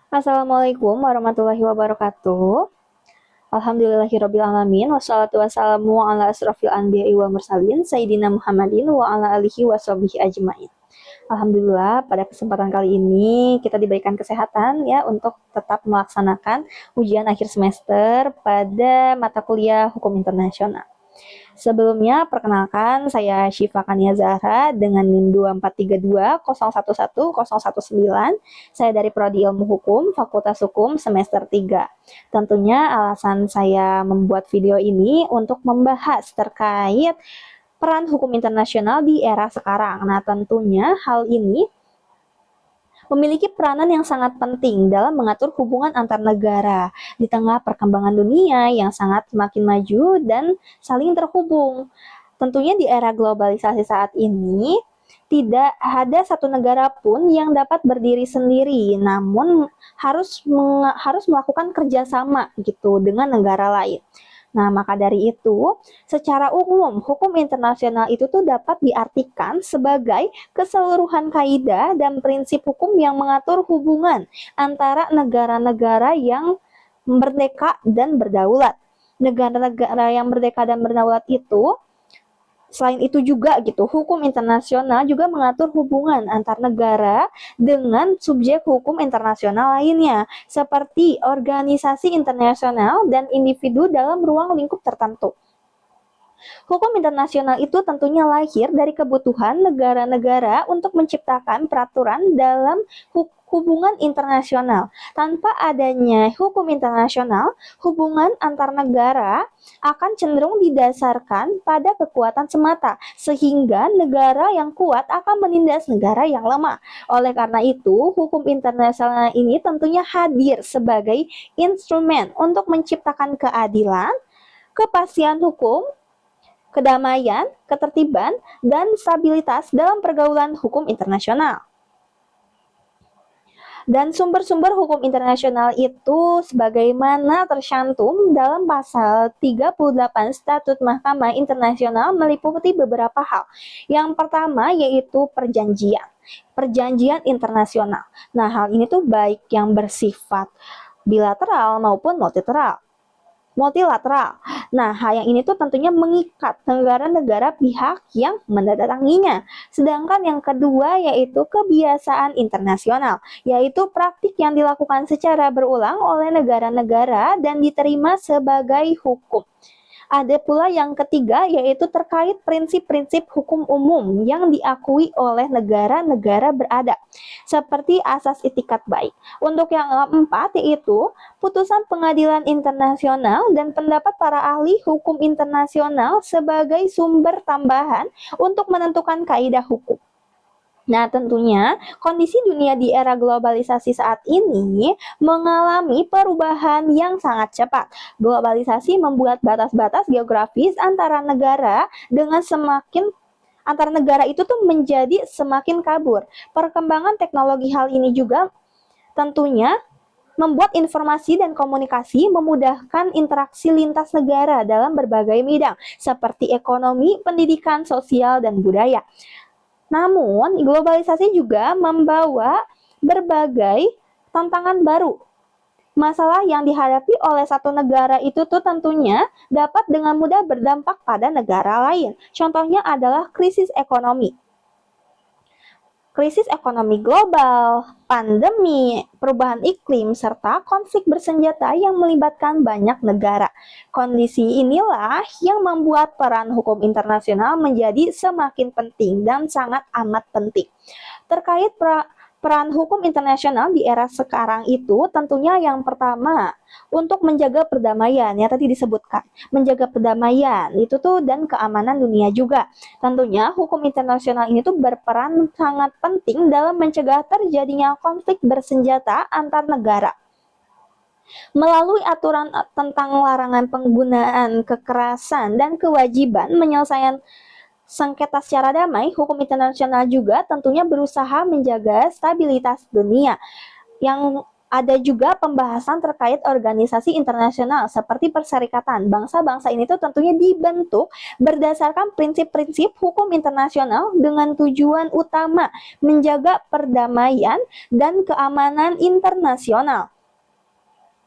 Assalamualaikum warahmatullahi wabarakatuh. Alhamdulillahirabbil alamin wassalatu wassalamu ala asrofil anbiya'i wal mursalin sayyidina Muhammadin wa ala alihi washabihi ajmain. Alhamdulillah pada kesempatan kali ini kita diberikan kesehatan ya untuk tetap melaksanakan ujian akhir semester pada mata kuliah Hukum Internasional. Sebelumnya, perkenalkan saya Syifa Kania Zahra dengan NIM 24320111019. Saya dari Prodi Ilmu Hukum, Fakultas Hukum semester 3. Tentunya alasan saya membuat video ini untuk membahas terkait peran hukum internasional di era sekarang. Nah, tentunya hal ini memiliki peranan yang sangat penting dalam mengatur hubungan antar negara di tengah perkembangan dunia yang sangat semakin maju dan saling terhubung. Tentunya di era globalisasi saat ini, tidak ada satu negara pun yang dapat berdiri sendiri, namun harus melakukan kerjasama gitu dengan negara lain. Nah, maka dari itu, secara umum, hukum internasional itu tuh dapat diartikan sebagai keseluruhan kaidah dan prinsip hukum yang mengatur hubungan antara negara-negara yang merdeka dan berdaulat. Negara-negara yang merdeka dan berdaulat itu, selain itu juga gitu, hukum internasional juga mengatur hubungan antar negara dengan subjek hukum internasional lainnya, seperti organisasi internasional dan individu dalam ruang lingkup tertentu. Hukum internasional itu tentunya lahir dari kebutuhan negara-negara untuk menciptakan peraturan dalam hubungan internasional. Tanpa adanya hukum internasional, hubungan antar negara akan cenderung didasarkan pada kekuatan semata, sehingga negara yang kuat akan menindas negara yang lemah. Oleh karena itu, hukum internasional ini tentunya hadir sebagai instrumen untuk menciptakan keadilan, kepastian hukum, kedamaian, ketertiban, dan stabilitas dalam pergaulan hukum internasional. Dan sumber-sumber hukum internasional itu sebagaimana tercantum dalam pasal 38 Statut Mahkamah Internasional meliputi beberapa hal. Yang pertama yaitu perjanjian. Perjanjian internasional. Nah, hal ini tuh baik yang bersifat bilateral maupun multilateral. Nah, hal yang ini tuh tentunya mengikat negara-negara pihak yang menandatanginya. Sedangkan yang kedua yaitu kebiasaan internasional, yaitu praktik yang dilakukan secara berulang oleh negara-negara dan diterima sebagai hukum. Ada pula yang ketiga yaitu terkait prinsip-prinsip hukum umum yang diakui oleh negara-negara beradab, seperti asas itikat baik. Untuk yang keempat yaitu putusan pengadilan internasional dan pendapat para ahli hukum internasional sebagai sumber tambahan untuk menentukan kaidah hukum. Nah, tentunya kondisi dunia di era globalisasi saat ini mengalami perubahan yang sangat cepat. Globalisasi membuat batas-batas geografis antara negara itu tuh menjadi semakin kabur. Perkembangan teknologi hal ini juga tentunya membuat informasi dan komunikasi memudahkan interaksi lintas negara dalam berbagai bidang seperti ekonomi, pendidikan, sosial, dan budaya. Namun, globalisasi juga membawa berbagai tantangan baru. Masalah yang dihadapi oleh satu negara itu tuh tentunya dapat dengan mudah berdampak pada negara lain. Contohnya adalah krisis ekonomi. Krisis ekonomi global, pandemi, perubahan iklim, serta konflik bersenjata yang melibatkan banyak negara. Kondisi inilah yang membuat peran hukum internasional menjadi semakin penting dan sangat amat penting. Terkait peran hukum internasional di era sekarang itu tentunya yang pertama untuk menjaga perdamaian ya tadi disebutkan, menjaga perdamaian itu tuh dan keamanan dunia juga. Tentunya hukum internasional ini tuh berperan sangat penting dalam mencegah terjadinya konflik bersenjata antar negara. Melalui aturan tentang larangan penggunaan kekerasan dan kewajiban menyelesaikan sengketa secara damai, hukum internasional juga tentunya berusaha menjaga stabilitas dunia. Yang Ada juga pembahasan terkait organisasi internasional seperti perserikatan. Bangsa-bangsa ini tuh tentunya dibentuk berdasarkan prinsip-prinsip hukum internasional dengan tujuan utama menjaga perdamaian dan keamanan internasional.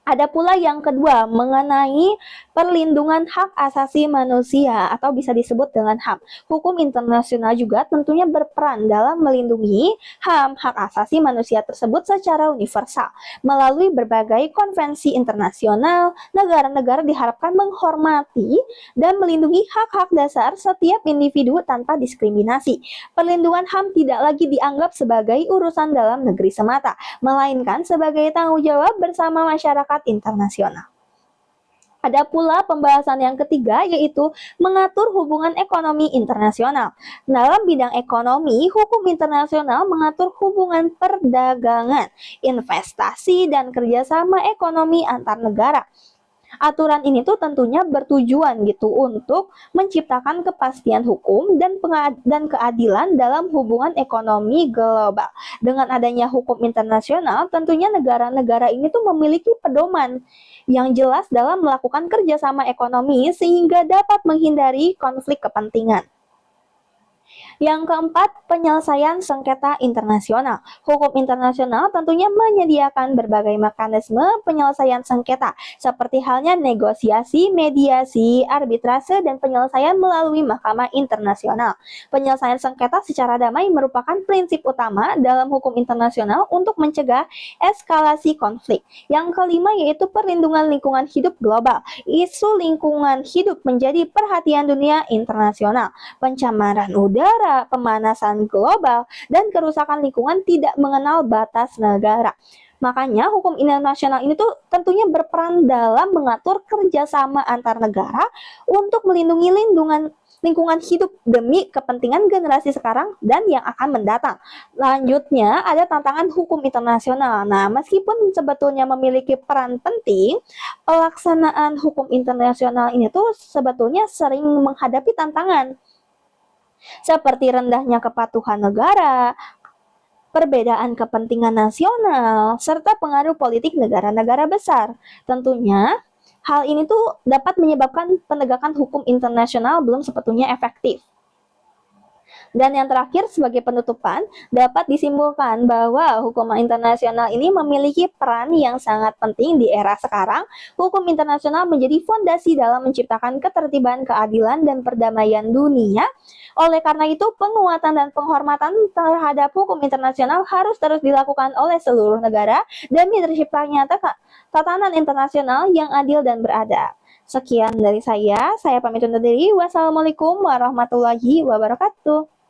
Ada pula yang kedua mengenai perlindungan hak asasi manusia atau bisa disebut dengan HAM. Hukum internasional juga tentunya berperan dalam melindungi HAM, hak asasi manusia tersebut secara universal. Melalui berbagai konvensi internasional, negara-negara diharapkan menghormati dan melindungi hak-hak dasar setiap individu tanpa diskriminasi. Perlindungan HAM tidak lagi dianggap sebagai urusan dalam negeri semata, melainkan sebagai tanggung jawab bersama masyarakat internasional. Ada pula pembahasan yang ketiga yaitu mengatur hubungan ekonomi internasional. Dalam bidang ekonomi, hukum internasional mengatur hubungan perdagangan, investasi, dan kerjasama ekonomi antar negara. Aturan ini tuh tentunya bertujuan gitu untuk menciptakan kepastian hukum dan keadilan dalam hubungan ekonomi global. Dengan adanya hukum internasional, tentunya negara-negara ini tuh memiliki pedoman yang jelas dalam melakukan kerjasama ekonomi sehingga dapat menghindari konflik kepentingan. Yang keempat, penyelesaian sengketa internasional. Hukum internasional tentunya menyediakan berbagai mekanisme penyelesaian sengketa, seperti halnya negosiasi, mediasi, arbitrase, dan penyelesaian melalui mahkamah internasional. Penyelesaian sengketa secara damai merupakan prinsip utama dalam hukum internasional untuk mencegah eskalasi konflik. Yang kelima yaitu perlindungan lingkungan hidup global. Isu lingkungan hidup menjadi perhatian dunia internasional. Pencemaran udara, pemanasan global, dan kerusakan lingkungan tidak mengenal batas negara. Makanya hukum internasional ini tuh tentunya berperan dalam mengatur kerjasama antar negara untuk melindungi lingkungan hidup demi kepentingan generasi sekarang dan yang akan mendatang. Lanjutnya, ada tantangan hukum internasional. Nah, meskipun sebetulnya memiliki peran penting, pelaksanaan hukum internasional ini tuh sebetulnya sering menghadapi tantangan seperti rendahnya kepatuhan negara, perbedaan kepentingan nasional, serta pengaruh politik negara-negara besar. Tentunya, hal ini tuh dapat menyebabkan penegakan hukum internasional belum sebetulnya efektif. Dan yang terakhir sebagai penutupan, dapat disimpulkan bahwa hukum internasional ini memiliki peran yang sangat penting di era sekarang. Hukum internasional menjadi fondasi dalam menciptakan ketertiban, keadilan, dan perdamaian dunia. Oleh karena itu, penguatan dan penghormatan terhadap hukum internasional harus terus dilakukan oleh seluruh negara demi terciptanya tatanan internasional yang adil dan beradab. Sekian dari saya pamit undur diri. Wassalamualaikum warahmatullahi wabarakatuh.